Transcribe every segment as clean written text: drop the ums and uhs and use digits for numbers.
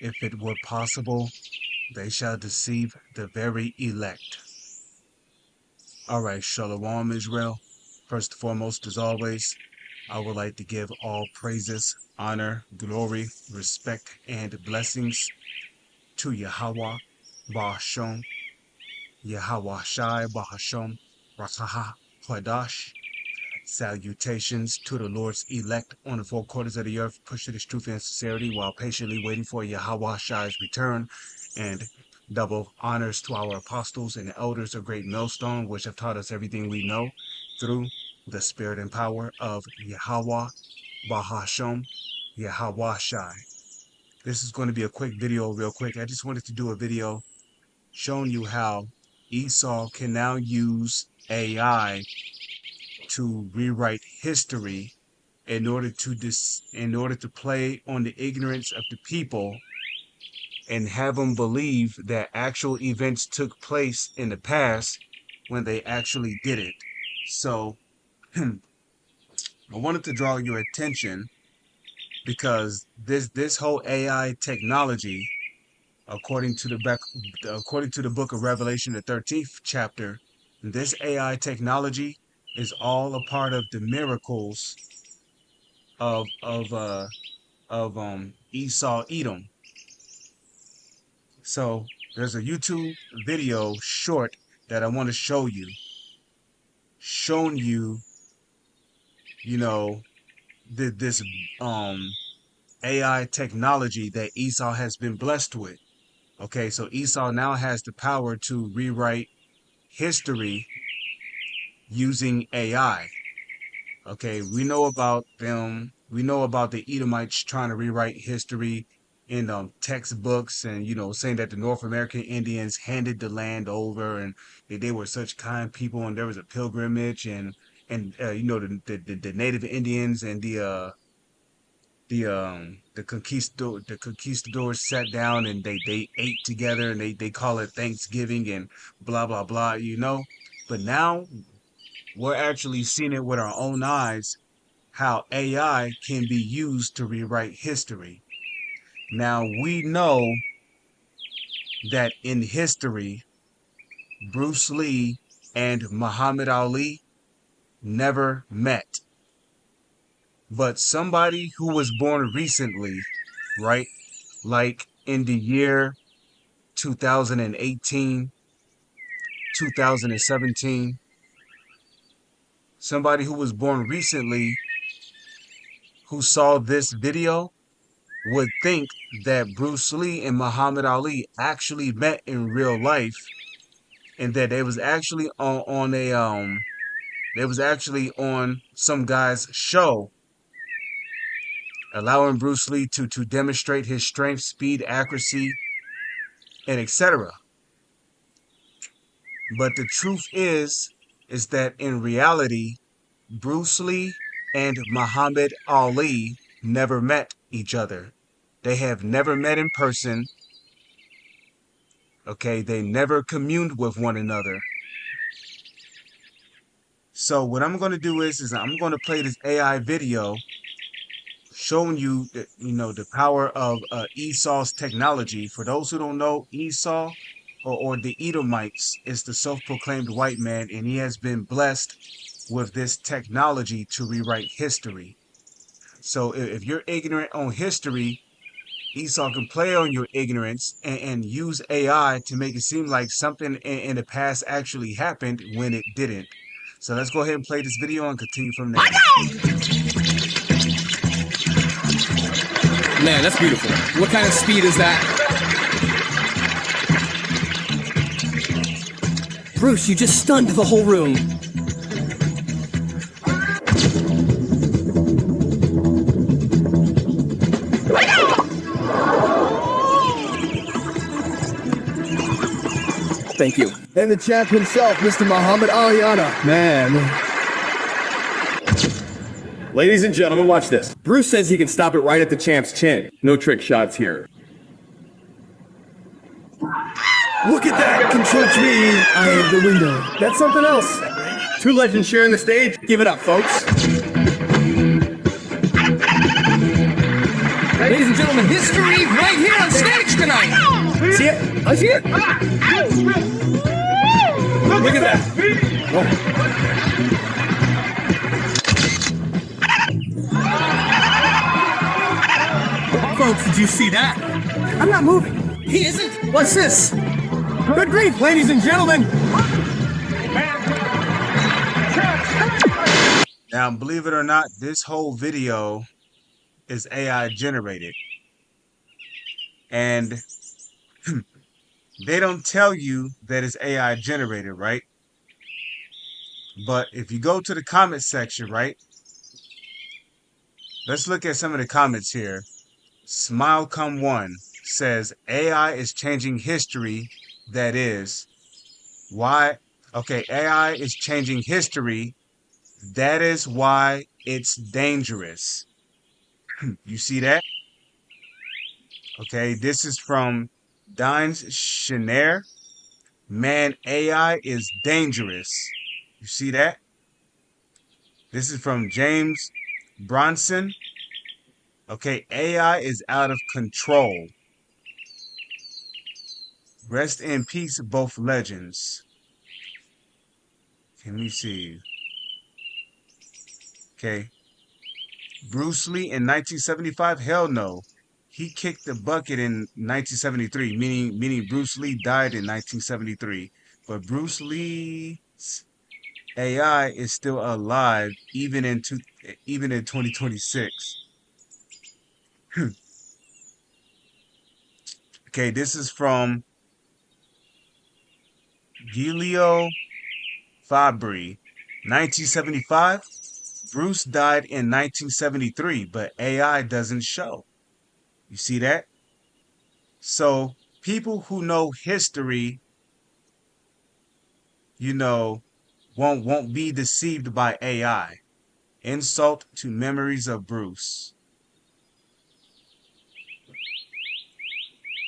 If it were possible, they shall deceive the very elect. All right, Shalom, Israel. First and foremost, as always, I would like to give all praises, honor, glory, respect, and blessings to Yahweh, Bahasham, Yahweh Shai, Bahasham, Rakaha, Hadash. Salutations to the Lord's elect on the four quarters of the earth, pushing his truth and sincerity while patiently waiting for Yahweh Shai's return, and double honors to our apostles and elders of Great Millstone, which have taught us everything we know through the spirit and power of Yahweh, Bahasham, Yahweh Shai. This is going to be a quick video real quick. I just wanted to do a video showing you how Esau can now use AI to rewrite history in order to play on the ignorance of the people and have them believe that actual events took place in the past when they actually didn't. So I wanted to draw your attention because this whole AI technology, according to the book of Revelation, the 13th chapter, this AI technology is all a part of the miracles of Esau Edom. So there's a YouTube video short that I want to show you, showing you, this AI technology that Esau has been blessed with. Okay, so Esau now has the power to rewrite history using AI. Okay, we know about them. We know about the Edomites trying to rewrite history in textbooks, and saying that the North American Indians handed the land over, and they were such kind people, and there was a pilgrimage, and the Native Indians and the conquistadors sat down and they ate together, and they call it Thanksgiving and blah blah blah. But now we're actually seeing it with our own eyes, how AI can be used to rewrite history. Now, we know that in history, Bruce Lee and Muhammad Ali never met. But somebody who was born recently, right, like in the year 2018, 2017, somebody who was born recently who saw this video would think that Bruce Lee and Muhammad Ali actually met in real life, and that they was actually on some guy's show, allowing Bruce Lee to demonstrate his strength, speed, accuracy, and etc. But the truth is that in reality, Bruce Lee and Muhammad Ali never met each other. They have never met in person. Okay, they never communed with one another. So what I'm going to do is I'm going to play this AI video showing you, the power of Esau's technology. For those who don't know, Esau or the Edomites is the self-proclaimed white man, and he has been blessed with this technology to rewrite history. So if you're ignorant on history, Esau can play on your ignorance and use AI to make it seem like something in the past actually happened when it didn't. So let's go ahead and play this video and continue from there. Man, that's beautiful. What kind of speed is that? Bruce, you just stunned the whole room. Thank you. And the champ himself, Mr. Muhammad Aliana. Man. Ladies and gentlemen, watch this. Bruce says he can stop it right at the champ's chin. No trick shots here. Look at that! Control me! I am the leader. That's something else. Two legends sharing the stage. Give it up, folks. Ladies and gentlemen, history right here on stage! kryptonite. See it? I see it. Look at that. Folks, did you see that? I'm not moving. He isn't. What's this? Good grief, ladies and gentlemen. Now, believe it or not, this whole video is AI generated. And they don't tell you that it's AI generated, right? But if you go to the comment section, right? Let's look at some of the comments here. SmileCome1 says AI is changing history. That is why. Okay, AI is changing history. That is why it's dangerous. You see that? Okay, this is from Dines Chenair. Man, AI is dangerous. You see that? This is from James Bronson. Okay, AI is out of control. Rest in peace, both legends. Let me see. Okay. Bruce Lee in 1975? Hell no. He kicked the bucket in 1973, meaning Bruce Lee died in 1973. But Bruce Lee's AI is still alive even in 2026. Okay, this is from Giulio Fabri, 1975. Bruce died in 1973, but AI doesn't show. You see that? So people who know history, won't be deceived by AI. Insult to memories of Bruce.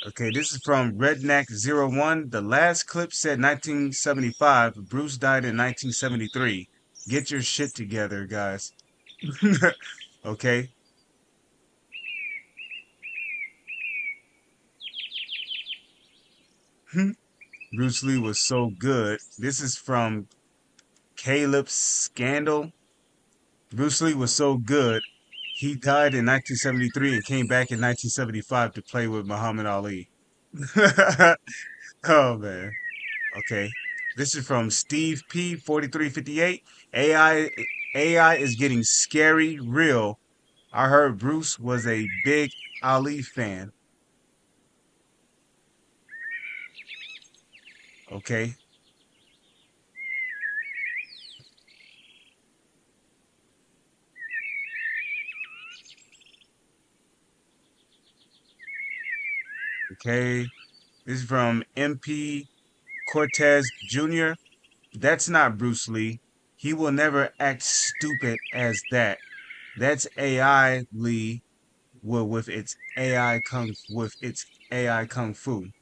Okay, this is from Redneck01. The last clip said 1975. Bruce died in 1973. Get your shit together, guys. Okay. Bruce Lee was so good. This is from Caleb Scandal. Bruce Lee was so good. He died in 1973 and came back in 1975 to play with Muhammad Ali. Oh, man. Okay. This is from Steve P. 4358. AI is getting scary real. I heard Bruce was a big Ali fan. Okay. Okay. This is from MP Cortez Jr. That's not Bruce Lee. He will never act stupid as that. That's AI Lee with its AI kung fu.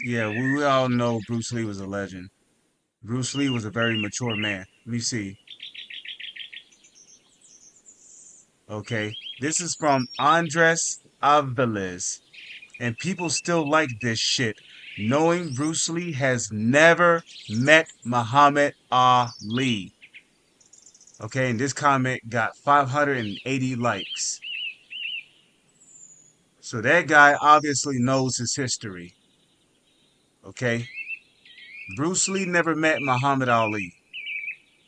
Yeah, we all know Bruce Lee was a legend. Bruce Lee was a very mature man. Let me see. Okay, this is from Andres Aviles. And people still like this shit, knowing Bruce Lee has never met Muhammad Ali. Okay, and this comment got 580 likes. So that guy obviously knows his history. Okay? Bruce Lee never met Muhammad Ali.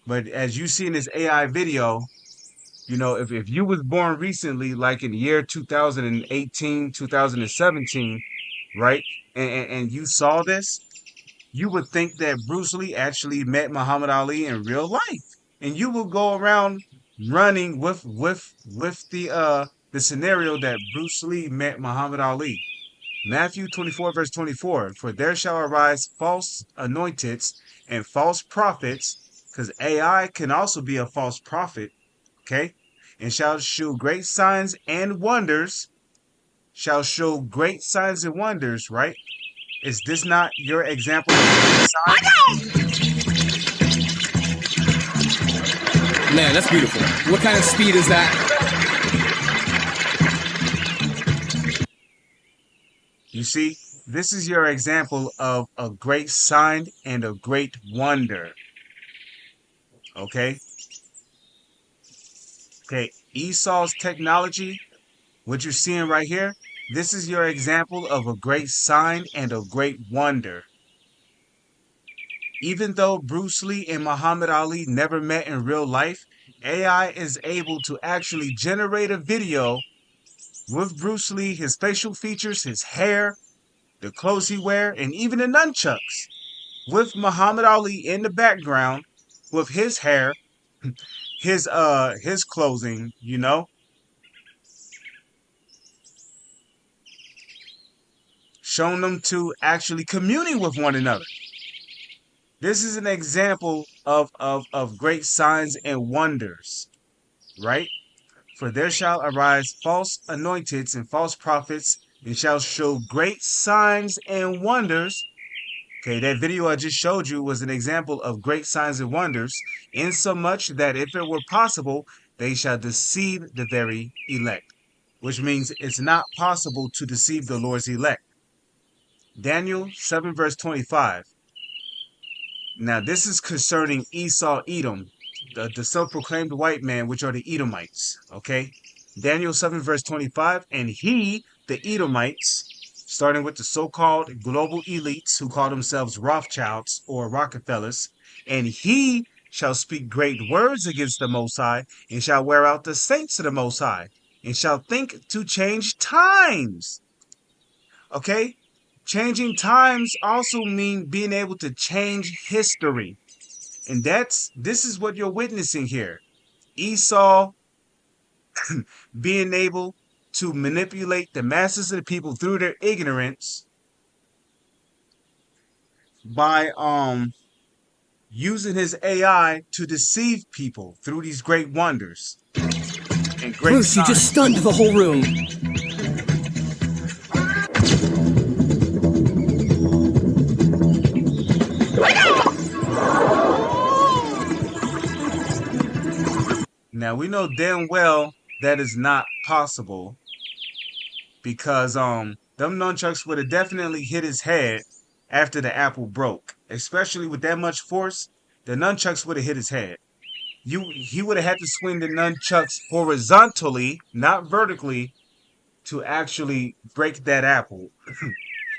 But as you see in this AI video, if you was born recently, like in the year 2018, 2017, right? And you saw this, you would think that Bruce Lee actually met Muhammad Ali in real life. And you will go around running with the scenario that Bruce Lee met Muhammad Ali. Matthew 24 verse 24, for there shall arise false anointeds and false prophets, because AI can also be a false prophet, okay? And shall show great signs and wonders. Shall show great signs and wonders, right? Is this not your example of great signs? Man, that's beautiful. What kind of speed is that? You see, this is your example of a great sign and a great wonder. Okay? Okay, Esau's technology, what you're seeing right here, this is your example of a great sign and a great wonder. Even though Bruce Lee and Muhammad Ali never met in real life, AI is able to actually generate a video with Bruce Lee, his facial features, his hair, the clothes he wear, and even the nunchucks, with Muhammad Ali in the background, with his hair, his clothing, showing them to actually communing with one another. This is an example of great signs and wonders, right? For there shall arise false anointeds and false prophets, and shall show great signs and wonders. Okay, that video I just showed you was an example of great signs and wonders, insomuch that if it were possible, they shall deceive the very elect, which means it's not possible to deceive the Lord's elect. Daniel 7 verse 25. Now this is concerning Esau Edom, the self-proclaimed white man, which are the Edomites. Okay, Daniel 7 verse 25. And he, the Edomites, starting with the so-called global elites who call themselves Rothschilds or Rockefellers, and he shall speak great words against the Most High, and shall wear out the saints of the Most High, and shall think to change times. Okay, changing times also mean being able to change history. And this is what you're witnessing here. Esau being able to manipulate the masses of the people through their ignorance by using his AI to deceive people through these great wonders and great Bruce, you just stunned the whole room. Now we know damn well that is not possible, because them nunchucks would have definitely hit his head after the apple broke. Especially with that much force, the nunchucks would have hit his head. He would have had to swing the nunchucks horizontally, not vertically, to actually break that apple.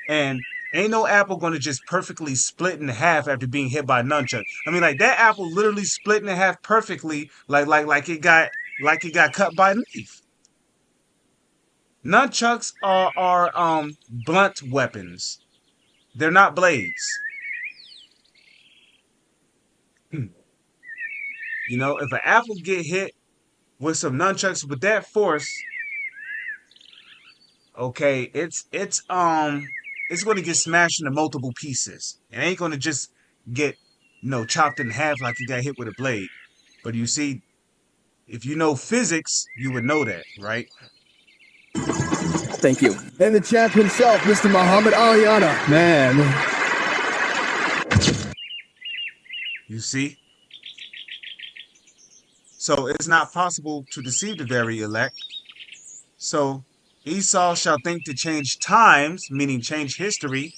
And ain't no apple gonna just perfectly split in half after being hit by a nunchuck. I mean, like, that apple literally split in half perfectly, like it got cut by a knife. Nunchucks are blunt weapons. They're not blades. You know, if an apple get hit with some nunchucks with that force, okay, it's going to get smashed into multiple pieces. It ain't going to just get, chopped in half like you got hit with a blade. But you see, if you know physics, you would know that, right? Thank you. And the champ himself, Mr. Muhammad Aliana. Man. You see? So it's not possible to deceive the very elect. So Esau shall think to change times, meaning change history,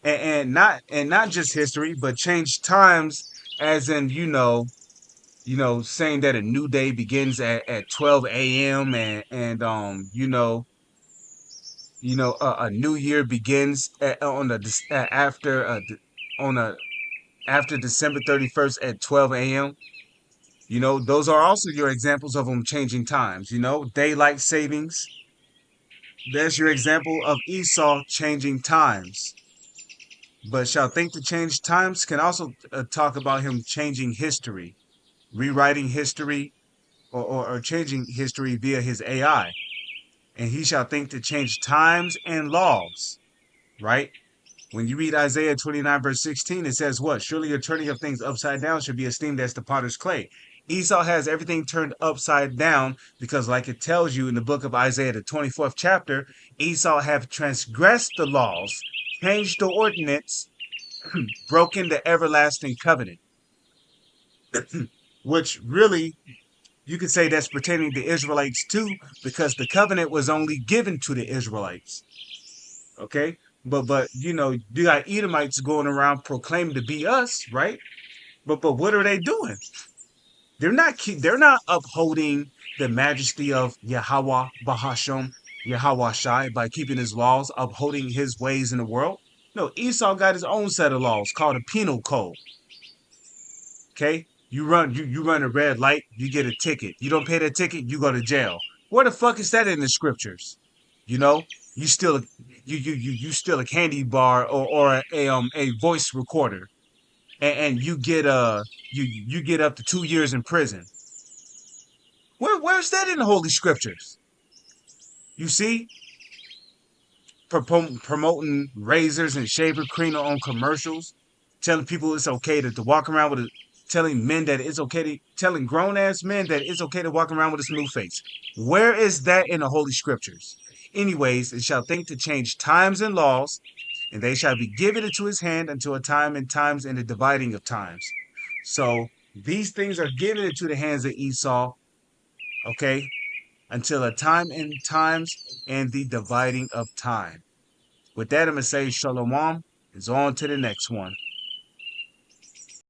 and not just history, but change times as in, saying that a new day begins at 12 a.m. and a new year begins after December 31st at 12 a.m. Those are also your examples of them changing times. Daylight savings. There's your example of Esau changing times. But shall think to change times can also talk about him changing history, rewriting history, or changing history via his AI. And he shall think to change times and laws, right? When you read Isaiah 29 verse 16, it says what? Surely your turning of things upside down should be esteemed as the potter's clay. Esau has everything turned upside down because, like it tells you in the book of Isaiah, the 24th chapter, Esau have transgressed the laws, changed the ordinance, broken the everlasting covenant. Which really, you could say that's pertaining to Israelites too, because the covenant was only given to the Israelites. Okay, but you got Edomites going around proclaiming to be us, right? But what are they doing? They're not upholding the majesty of Yahweh Bahasham, Yahweh Shai, by keeping his laws, upholding his ways in the world. No, Esau got his own set of laws called a penal code. Okay? You run a red light, you get a ticket. You don't pay that ticket, you go to jail. Where the fuck is that in the scriptures? You know, you steal you steal a candy bar or a voice recorder, and you get up to 2 years in prison. Where's that in the Holy Scriptures? You see, promoting razors and shaver cream on commercials, telling people it's okay to walk around with a, telling men that it's okay to, telling grown ass men that it's okay to walk around with a smooth face. Where is that in the Holy Scriptures? Anyways, it shall think to change times and laws, and they shall be given into his hand until a time and times and the dividing of times. So these things are given into the hands of Esau, okay, until a time and times and the dividing of time. With that, I'm going to say shalom. It's on to the next one.